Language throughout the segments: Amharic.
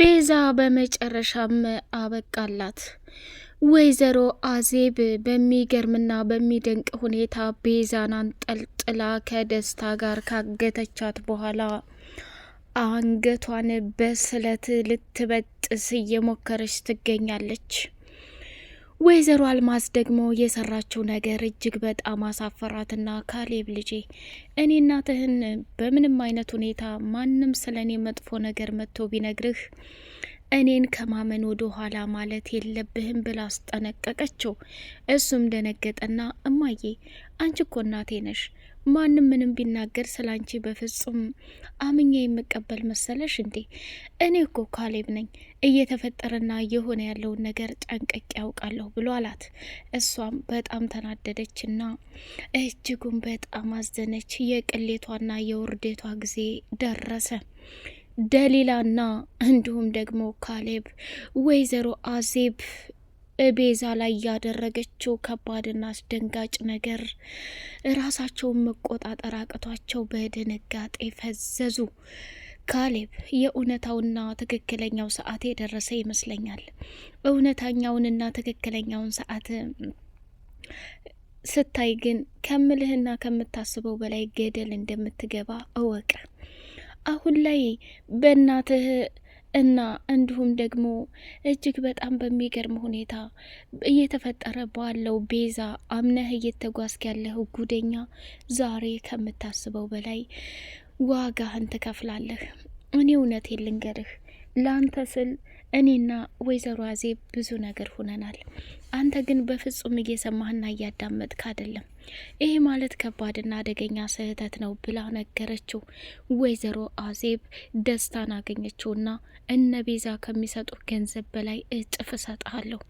ቤዛ በመጨረሻም አበቃላት። ወይዘሮ አዜብ በሚገርምና በሚደንቅ ሁኔታ ቤዛን አንጠልጥላ ከደስታ ጋር ካገተቻት በኋላ አንገቷን በስለት ልትበጥስ እየሞከረች ትገኛለች። ወይዘሮ አልማዝ ደግሞ የሰራችው ነገር እጅግ በጣም አሳፈራትና ካሌብ ልጄ፣ እኔ እናትህን በምንም አይነት ሁኔታ ማንም ስለ እኔ መጥፎ ነገር መጥቶ ቢነግርህ እኔን ከማመን ወደ ኋላ ማለት የለብህም ብላ አስጠነቀቀችው። እሱም ደነገጠና እማዬ አንቺ እኮ እናቴ ነሽ፣ ማንም ምንም ቢናገር ስላንቺ በፍጹም አምኜ የምቀበል መሰለሽ እንዴ? እኔ እኮ ካሌብ ነኝ፣ እየተፈጠረና እየሆነ ያለውን ነገር ጠንቅቄ ያውቃለሁ ብሎ አላት። እሷም በጣም ተናደደችና እጅጉን በጣም አዘነች። የቅሌቷና የውርደቷ ጊዜ ደረሰ። ደሊላና እንዲሁም ደግሞ ካሌብ ወይዘሮ አዜብ ቤዛ ላይ ያደረገችው ከባድና አስደንጋጭ ነገር ራሳቸውን መቆጣጠር አቅቷቸው በድንጋጤ ፈዘዙ። ካሌብ የእውነታውና ትክክለኛው ሰዓት የደረሰ ይመስለኛል። እውነተኛውንና ትክክለኛውን ሰዓት ስታይ ግን ከምልህና ከምታስበው በላይ ገደል እንደምትገባ እወቅ። አሁን ላይ በእናትህ እና እንዲሁም ደግሞ እጅግ በጣም በሚገርም ሁኔታ እየተፈጠረ ባለው ቤዛ አምነህ እየተጓዝክ ያለህ ጉደኛ፣ ዛሬ ከምታስበው በላይ ዋጋህን ትከፍላለህ። እኔ እውነቴን ልንገርህ፣ ለአንተ ስል እኔና ወይዘሮ አዜብ ብዙ ነገር ሁነናል። አንተ ግን በፍጹም እየሰማህና እያዳመጥክ አይደለም። ይሄ ማለት ከባድና አደገኛ ስህተት ነው ብላ ነገረችው። ወይዘሮ አዜብ ደስታን አገኘችውና እነ ቤዛ ከሚሰጡ ገንዘብ በላይ እጥፍ እሰጥሃለሁ።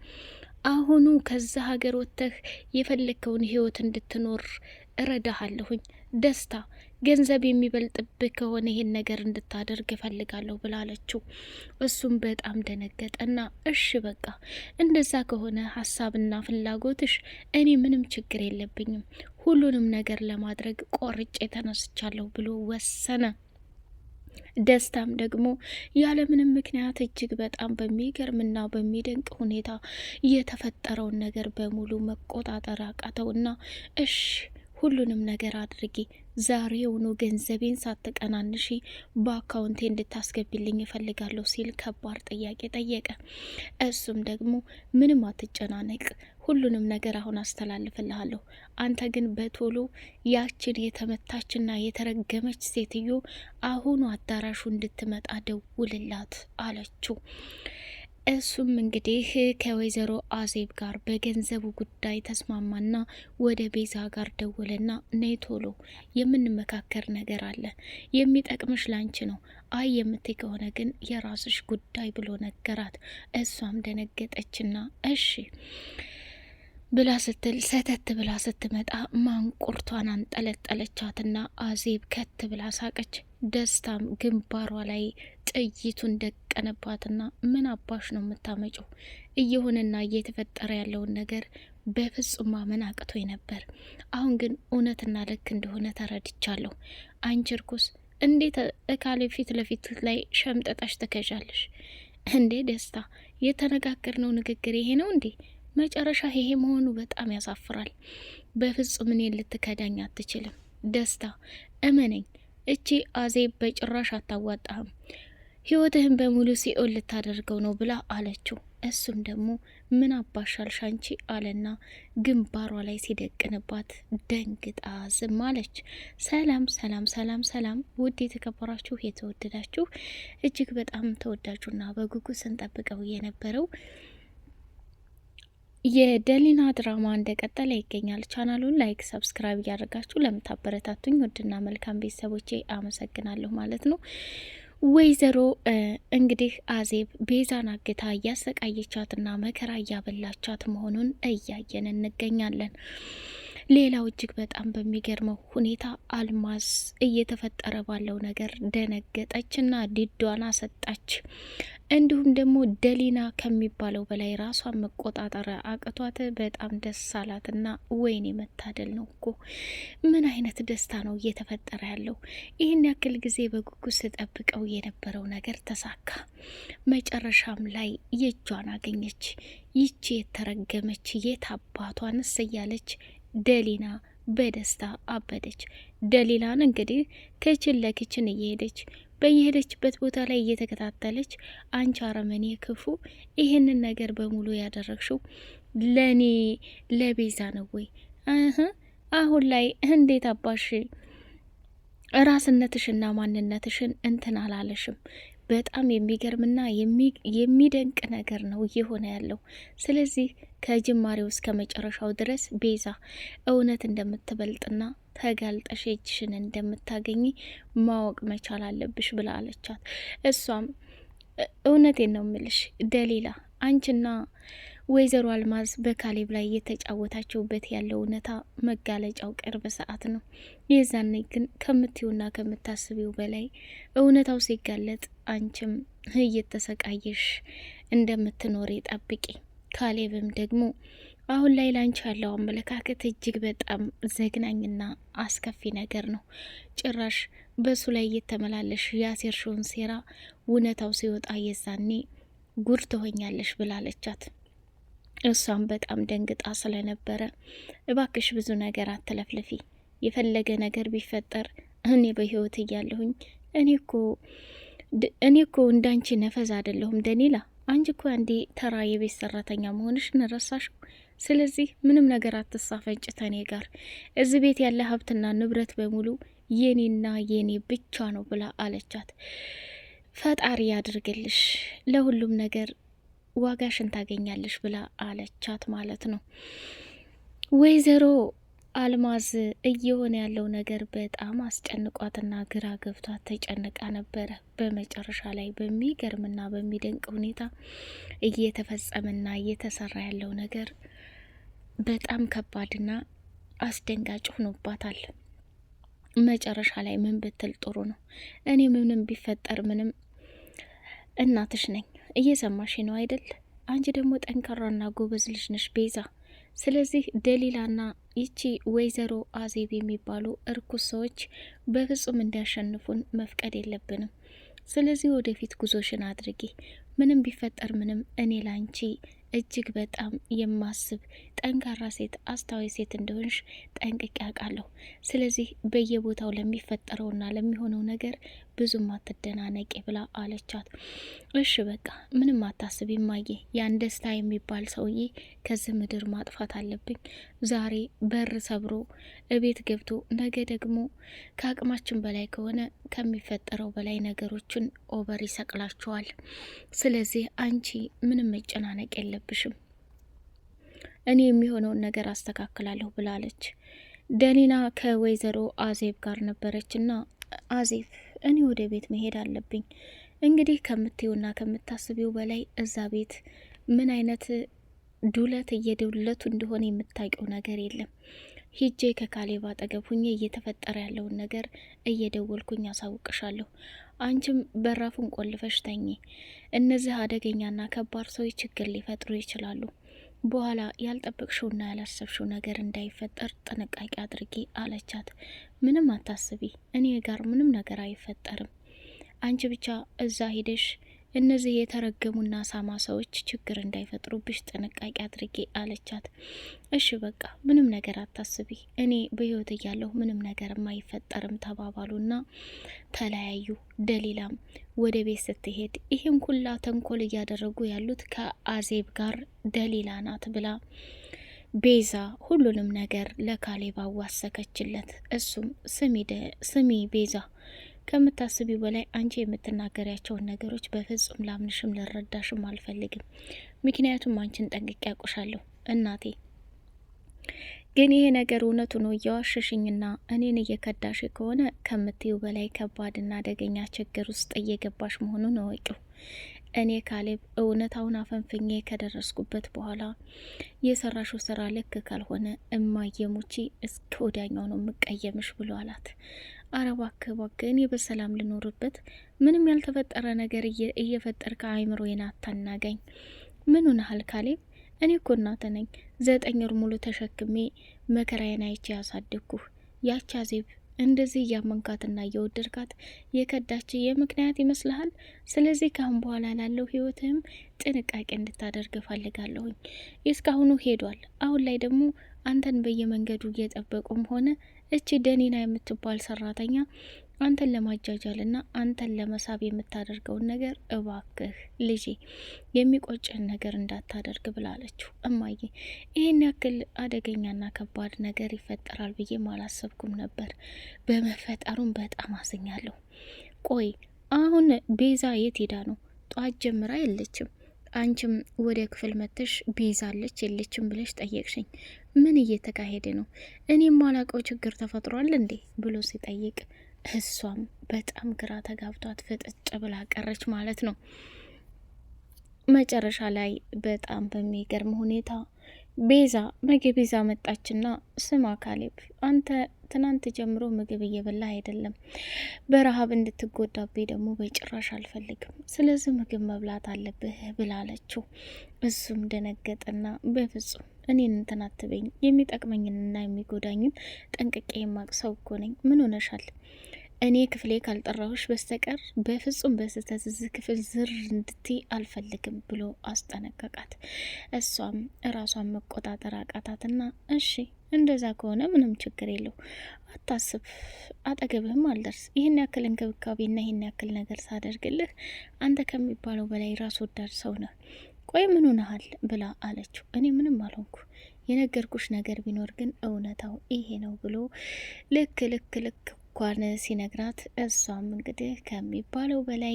አሁኑ ከዛ ሀገር ወጥተህ የፈለግከውን ህይወት እንድትኖር እረዳሃለሁኝ። ደስታ ገንዘብ የሚበልጥብህ ከሆነ ይሄን ነገር እንድታደርግ እፈልጋለሁ ብላለችው። እሱም በጣም ደነገጠና እሺ በቃ እንደዛ ከሆነ ሀሳብና ፍላጎትሽ እኔ ምንም ችግር የለብኝም፣ ሁሉንም ነገር ለማድረግ ቆርጬ ተነስቻለሁ ብሎ ወሰነ። ደስታም ደግሞ ያለምንም ምክንያት እጅግ በጣም በሚገርምና በሚደንቅ ሁኔታ የተፈጠረውን ነገር በሙሉ መቆጣጠር አቃተውና እሺ ሁሉንም ነገር አድርጊ፣ ዛሬውኑ ገንዘቤን ሳትቀናንሺ በአካውንቴ እንድታስገቢልኝ እፈልጋለሁ ሲል ከባድ ጥያቄ ጠየቀ። እሱም ደግሞ ምንም አትጨናነቅ፣ ሁሉንም ነገር አሁን አስተላልፍልሃለሁ። አንተ ግን በቶሎ ያችን የተመታችና የተረገመች ሴትዮ አሁኑ አዳራሹ እንድትመጣ ደውልላት አለችው። እሱም እንግዲህ ከወይዘሮ አዜብ ጋር በገንዘቡ ጉዳይ ተስማማና ወደ ቤዛ ጋር ደወለና ነይ ቶሎ የምንመካከር ነገር አለ፣ የሚጠቅምሽ ላንቺ ነው፣ አይ የምትይ ከሆነ ግን የራስሽ ጉዳይ ብሎ ነገራት። እሷም ደነገጠችና እሺ ብላ ስትል ሰተት ብላ ስትመጣ ማንቁርቷን አንጠለጠለቻትና አዜብ ከት ብላ ሳቀች። ደስታም ግንባሯ ላይ ጥይቱን ደቀነባትና ምን አባሽ ነው የምታመጪው? እየሆነና እየተፈጠረ ያለውን ነገር በፍጹም ማመን አቅቶኝ ነበር። አሁን ግን እውነትና ልክ እንደሆነ ተረድቻለሁ። አንቺ እርኩስ፣ እንዴት እካሌ ፊት ለፊት ላይ ሸምጠጣሽ ትከዣለሽ እንዴ? ደስታ፣ የተነጋገርነው ንግግር ይሄ ነው እንዴ? መጨረሻ ይሄ መሆኑ በጣም ያሳፍራል። በፍጹም እኔን ልትከዳኝ አትችልም። ደስታ እመነኝ፣ እቺ አዜብ በጭራሽ አታዋጣህም፣ ህይወትህን በሙሉ ሲኦል ልታደርገው ነው ብላ አለችው። እሱም ደግሞ ምን አባሻልሽ አንቺ አለና ግንባሯ ላይ ሲደቅንባት ደንግጣ ዝም አለች። ሰላም ሰላም ሰላም ሰላም! ውድ የተከበራችሁ የተወደዳችሁ እጅግ በጣም ተወዳጁና በጉጉት ስንጠብቀው የነበረው የደሊና ድራማ እንደቀጠለ ይገኛል። ቻናሉን ላይክ፣ ሰብስክራይብ እያደረጋችሁ ለምታበረታቱኝ ውድና መልካም ቤተሰቦቼ አመሰግናለሁ ማለት ነው። ወይዘሮ እንግዲህ አዜብ ቤዛን አግታ እያሰቃየቻትና መከራ እያበላቻት መሆኑን እያየን እንገኛለን። ሌላው እጅግ በጣም በሚገርመው ሁኔታ አልማዝ እየተፈጠረ ባለው ነገር ደነገጠችና ዲዷን አሰጣች። እንዲሁም ደግሞ ደሊና ከሚባለው በላይ ራሷን መቆጣጠር አቅቷት በጣም ደስ አላትና ወይኔ መታደል ነው እኮ ምን አይነት ደስታ ነው እየተፈጠረ ያለው። ይህን ያክል ጊዜ በጉጉት ስጠብቀው የነበረው ነገር ተሳካ። መጨረሻም ላይ የእጇን አገኘች። ይቺ የተረገመች የት አባቷንስ እያለች ደሊና በደስታ አበደች። ደሊላን እንግዲህ ክችን ለክችን እየሄደች በየሄደችበት ቦታ ላይ እየተከታተለች አንቺ አረመኔ ክፉ፣ ይህንን ነገር በሙሉ ያደረግሽው ለኔ ለቤዛ ነው ወይ? አሁን ላይ እንዴት አባሽ ራስነትሽና ማንነትሽን እንትን አላለሽም? በጣም የሚገርምና የሚደንቅ ነገር ነው እየሆነ ያለው። ስለዚህ ከጅማሬው እስከ መጨረሻው ድረስ ቤዛ እውነት እንደምትበልጥና ተጋልጠሽ እጅሽን እንደምታገኝ ማወቅ መቻል አለብሽ ብላ አለቻት። እሷም እውነቴን ነው ምልሽ ደሊላ፣ አንቺና ወይዘሮ አልማዝ በካሌብ ላይ እየተጫወታችሁበት ያለው እውነታ መጋለጫው ቅርብ ሰዓት ነው። የዛኔ ግን ከምትዩና ከምታስቢው በላይ እውነታው ሲጋለጥ አንቺም እየተሰቃየሽ እንደምትኖሪ ጠብቂ። ካሌብም ደግሞ አሁን ላይ ላንቺ ያለው አመለካከት እጅግ በጣም ዘግናኝና አስከፊ ነገር ነው። ጭራሽ በሱ ላይ እየተመላለሽ ያሴርሽውን ሴራ እውነታው ሲወጣ የዛኔ ጉድ ትሆኛለሽ ብላለቻት። እሷም በጣም ደንግጣ ስለነበረ እባክሽ ብዙ ነገር አትለፍልፊ፣ የፈለገ ነገር ቢፈጠር እኔ በህይወት እያለሁኝ እኔ እኮ እንዳንቺ ነፈዝ አይደለሁም ደኒላ፣ አንቺ እኮ አንዴ ተራ የቤት ሰራተኛ መሆንሽን ረሳሽው። ስለዚህ ምንም ነገር አትሳፈጭ ተኔ ጋር፣ እዚህ ቤት ያለ ሀብትና ንብረት በሙሉ የኔና የኔ ብቻ ነው ብላ አለቻት። ፈጣሪ ያድርግልሽ፣ ለሁሉም ነገር ዋጋሽን ታገኛለሽ ብላ አለቻት ማለት ነው። ወይዘሮ አልማዝ እየሆነ ያለው ነገር በጣም አስጨንቋትና ግራ ገብቷት ተጨንቃ ነበረ። በመጨረሻ ላይ በሚገርምና በሚደንቅ ሁኔታ እየተፈጸመና እየተሰራ ያለው ነገር በጣም ከባድና አስደንጋጭ ሆኖባታል። መጨረሻ ላይ ምን ብትል ጥሩ ነው? እኔ ምንም ቢፈጠር ምንም እናትሽ ነኝ፣ እየሰማሽ ነው አይደል? አንቺ ደግሞ ጠንካራና ጎበዝ ልጅ ነሽ ቤዛ። ስለዚህ ደሊላና ይቺ ወይዘሮ አዜብ የሚባሉ እርኩስ ሰዎች በፍጹም እንዲያሸንፉን መፍቀድ የለብንም። ስለዚህ ወደፊት ጉዞሽን አድርጊ። ምንም ቢፈጠር ምንም እኔ ላንቺ እጅግ በጣም የማስብ ጠንካራ ሴት፣ አስተዋይ ሴት እንደሆንሽ ጠንቅቄ አውቃለሁ። ስለዚህ በየቦታው ለሚፈጠረውና ለሚሆነው ነገር ብዙም አትደናነቂ ብላ አለቻት። እሺ በቃ ምንም አታስቢ እማዬ፣ ያን ደስታ የሚባል ሰውዬ ከዚህ ምድር ማጥፋት አለብኝ። ዛሬ በር ሰብሮ እቤት ገብቶ ነገ ደግሞ ከአቅማችን በላይ ከሆነ ከሚፈጠረው በላይ ነገሮችን ኦቨር ይሰቅላቸዋል። ስለዚህ አንቺ ምንም መጨናነቅ የለብሽም፣ እኔ የሚሆነውን ነገር አስተካክላለሁ ብላለች። ደኒና ከወይዘሮ አዜብ ጋር ነበረችና አዜብ እኔ ወደ ቤት መሄድ አለብኝ። እንግዲህ ከምትዩና ከምታስቢው በላይ እዛ ቤት ምን አይነት ዱለት እየዱለቱ እንደሆነ የምታውቂው ነገር የለም። ሂጄ ከካሌብ አጠገብ ሁኜ እየተፈጠረ ያለውን ነገር እየደወልኩኝ አሳውቅሻለሁ። አንቺም በራፉን ቆልፈሽ ተኚ። እነዚህ አደገኛና ከባድ ሰዎች ችግር ሊፈጥሩ ይችላሉ። በኋላ ያልጠበቅሽውና ያላሰብሽው ነገር እንዳይፈጠር ጥንቃቄ አድርጊ አለቻት። ምንም አታስቢ፣ እኔ ጋር ምንም ነገር አይፈጠርም። አንቺ ብቻ እዛ ሄደሽ እነዚህ የተረገሙና ሳማ ሰዎች ችግር እንዳይፈጥሩብሽ ጥንቃቄ አድርጊ አለቻት። እሺ በቃ ምንም ነገር አታስቢ፣ እኔ በህይወት እያለሁ ምንም ነገር አይፈጠርም ተባባሉና ተለያዩ። ደሊላም ወደ ቤት ስትሄድ ይህም ኩላ ተንኮል እያደረጉ ያሉት ከአዜብ ጋር ደሊላ ናት ብላ ቤዛ ሁሉንም ነገር ለካሌብ አዋሰከችለት። እሱም ስሚ ቤዛ፣ ከምታስቢው በላይ አንቺ የምትናገሪያቸውን ነገሮች በፍጹም ላምንሽም ልረዳሽም አልፈልግም። ምክንያቱም አንቺን ጠንቅቄ ያውቁሻለሁ እናቴ። ግን ይሄ ነገር እውነቱ ነው እየዋሸሽኝና እኔን እየከዳሽ ከሆነ ከምትዩ በላይ ከባድና አደገኛ ችግር ውስጥ እየገባሽ መሆኑን እወቂው። እኔ ካሌብ እውነታውን አፈንፍኜ ከደረስኩበት በኋላ የሰራሽው ስራ ልክ ካልሆነ እማየሙቺ እስከ ወዲያኛው ነው የምቀየምሽ ብሎ አላት። አረ እባክህ እኔ በሰላም ልኖርበት፣ ምንም ያልተፈጠረ ነገር እየፈጠርክ አእምሮዬን አታናገኝ። ምን ሆነሃል ካሌብ? እኔ እኮ እናት ነኝ። 9 ወር ሙሉ ተሸክሜ መከራዬን አይቼ ያሳደግኩህ። ያቺ አዜብ እንደዚህ እያመንካትና እየወደድካት የከዳች የምክንያት ይመስልሃል? ስለዚህ ካሁን በኋላ ላለው ህይወትህም ጥንቃቄ እንድታደርግ እፈልጋለሁኝ። እስካሁኑ ሄዷል። አሁን ላይ ደግሞ አንተን በየመንገዱ እየጠበቁም ሆነ እቺ ደኒና የምትባል ሰራተኛ አንተን ለማጃጃልና አንተን ለመሳብ የምታደርገውን ነገር እባክህ ልጄ የሚቆጭህን ነገር እንዳታደርግ ብላለችው። እማዬ ይህን ያክል አደገኛና ከባድ ነገር ይፈጠራል ብዬም አላሰብኩም ነበር። በመፈጠሩም በጣም አዝኛለሁ። ቆይ አሁን ቤዛ የት ሄዳ ነው? ጧት ጀምራ የለችም። አንቺም ወደ ክፍል መጥተሽ ቤዛለች የለችም ብለሽ ጠየቅሽኝ። ምን እየተካሄደ ነው? እኔም ማላቀው ችግር ተፈጥሯል እንዴ ብሎ ሲጠይቅ እሷም በጣም ግራ ተጋብቷት ፍጥጥ ብላ ቀረች ማለት ነው። መጨረሻ ላይ በጣም በሚገርም ሁኔታ ቤዛ ምግብ ይዛ መጣችና ስማ ካሌብ፣ አንተ ትናንት ጀምሮ ምግብ እየበላ አይደለም፣ በረሃብ እንድትጎዳብኝ ደግሞ በጭራሽ አልፈልግም። ስለዚህ ምግብ መብላት አለብህ ብላለችው። እሱም ደነገጠና በፍጹም እኔን እንትን አትበኝ፣ የሚጠቅመኝንና የሚጎዳኝን ጠንቅቄ የማቅ ሰው እኮ ነኝ። ምን ሆነሻል? እኔ ክፍሌ ካልጠራሁሽ በስተቀር በፍጹም በስህተት እዚህ ክፍል ዝር እንድትይ አልፈልግም ብሎ አስጠነቀቃት። እሷም ራሷን መቆጣጠር አቃታትና እሺ እንደዛ ከሆነ ምንም ችግር የለው፣ አታስብ፣ አጠገብህም አልደርስ። ይህን ያክል እንክብካቤና ይህን ያክል ነገር ሳደርግልህ አንተ ከሚባለው በላይ ራስ ወዳድ ሰው ነህ። ቆይ ምን ሆነሃል ብላ አለችው። እኔ ምንም አልሆንኩ፣ የነገርኩሽ ነገር ቢኖር ግን እውነታው ይሄ ነው ብሎ ልክ እንኳን ሲነግራት እሷም እንግዲህ ከሚባለው በላይ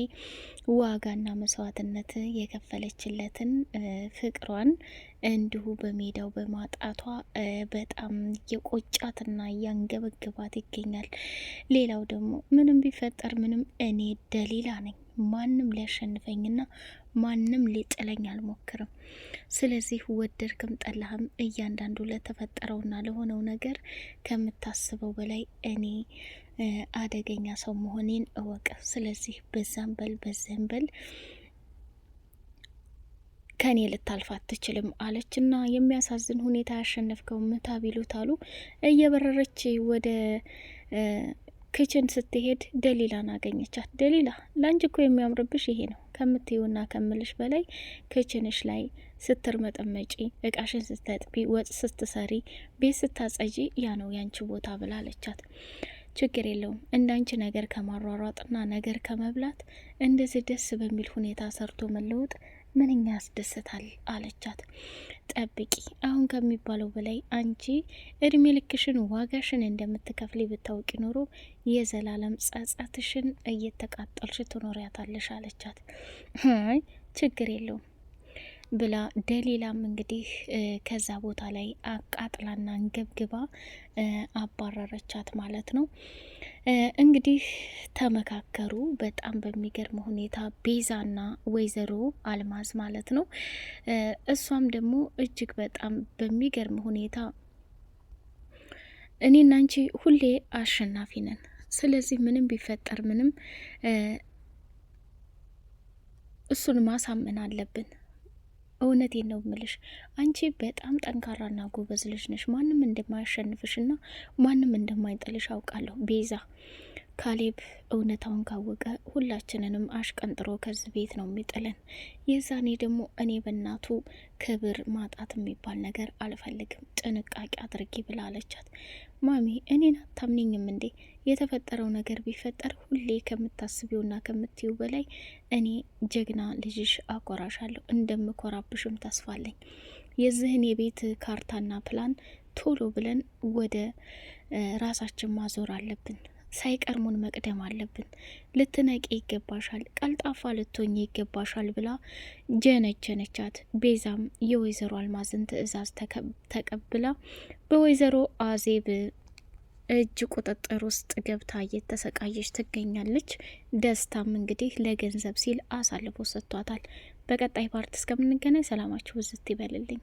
ዋጋና መስዋዕትነት የከፈለችለትን ፍቅሯን እንዲሁ በሜዳው በማጣቷ በጣም የቆጫትና እያንገበግባት ይገኛል። ሌላው ደግሞ ምንም ቢፈጠር ምንም እኔ ደሊላ ነኝ፣ ማንም ሊያሸንፈኝና ማንም ሊጥለኝ አልሞክርም። ስለዚህ ወደድክም ጠላህም እያንዳንዱ ለተፈጠረውና ለሆነው ነገር ከምታስበው በላይ እኔ አደገኛ ሰው መሆኔን እወቅ። ስለዚህ በዛም በል በዚህም በል ከኔ ልታልፍ አትችልም አለችና የሚያሳዝን ሁኔታ ያሸነፍከው ምታ ቢሉት አሉ። እየበረረች ወደ ክችን ስትሄድ ደሊላን አገኘቻት። ደሊላ ላንቺ እኮ የሚያምርብሽ ይሄ ነው ከምትይውና ከምልሽ በላይ ክችንሽ ላይ ስትርመጠመጪ፣ እቃሽን ስትጠጥቢ፣ ወጥ ስትሰሪ፣ ቤት ስታጸጂ ያ ነው ያንቺ ቦታ ብላለቻት። ችግር የለውም እንዳንቺ ነገር ከማሯሯጥና ነገር ከመብላት እንደዚህ ደስ በሚል ሁኔታ ሰርቶ መለወጥ ምንኛ ያስደስታል አለቻት። ጠብቂ፣ አሁን ከሚባለው በላይ አንቺ እድሜ ልክሽን ዋጋሽን እንደምትከፍሊ ብታውቂ ኖሮ የዘላለም ጸጸትሽን እየተቃጠልሽ ትኖሪያታለሽ አለቻት። አይ ችግር የለውም ብላ ደሊላም እንግዲህ ከዛ ቦታ ላይ አቃጥላና አንገብግባ አባረረቻት ማለት ነው። እንግዲህ ተመካከሩ በጣም በሚገርም ሁኔታ ቤዛና ወይዘሮ አልማዝ ማለት ነው። እሷም ደግሞ እጅግ በጣም በሚገርም ሁኔታ እኔና አንቺ ሁሌ አሸናፊ ነን፣ ስለዚህ ምንም ቢፈጠር ምንም እሱን ማሳመን አለብን። እውነቴን ነው ምልሽ፣ አንቺ በጣም ጠንካራና ጎበዝ ልጅ ነሽ። ማንም እንደማያሸንፍሽና ማንም እንደማይጠልሽ አውቃለሁ ቤዛ። ካሌብ እውነታውን ካወቀ ሁላችንንም አሽቀንጥሮ ከዚህ ቤት ነው የሚጥለን። የዛኔ ደግሞ እኔ በእናቱ ክብር ማጣት የሚባል ነገር አልፈልግም፣ ጥንቃቄ አድርጊ ብላ አለቻት። ማሚ እኔን አታምኒኝም እንዴ? የተፈጠረው ነገር ቢፈጠር ሁሌ ከምታስቢውና ከምትዩ በላይ እኔ ጀግና ልጅሽ አኮራሻለሁ፣ እንደምኮራብሽም ተስፋለኝ። የዚህን የቤት ካርታና ፕላን ቶሎ ብለን ወደ ራሳችን ማዞር አለብን። ሳይቀርሙን መቅደም አለብን። ልትነቂ ይገባሻል፣ ቀልጣፋ ልትሆኝ ይገባሻል ብላ ጀነጀነቻት። ቤዛም የወይዘሮ አልማዝን ትዕዛዝ ተቀብላ በወይዘሮ አዜብ እጅ ቁጥጥር ውስጥ ገብታ እየተሰቃየች ትገኛለች። ደስታም እንግዲህ ለገንዘብ ሲል አሳልፎ ሰጥቷታል። በቀጣይ ፓርት እስከምንገናኝ ሰላማችሁ ብዝት ይበልልኝ።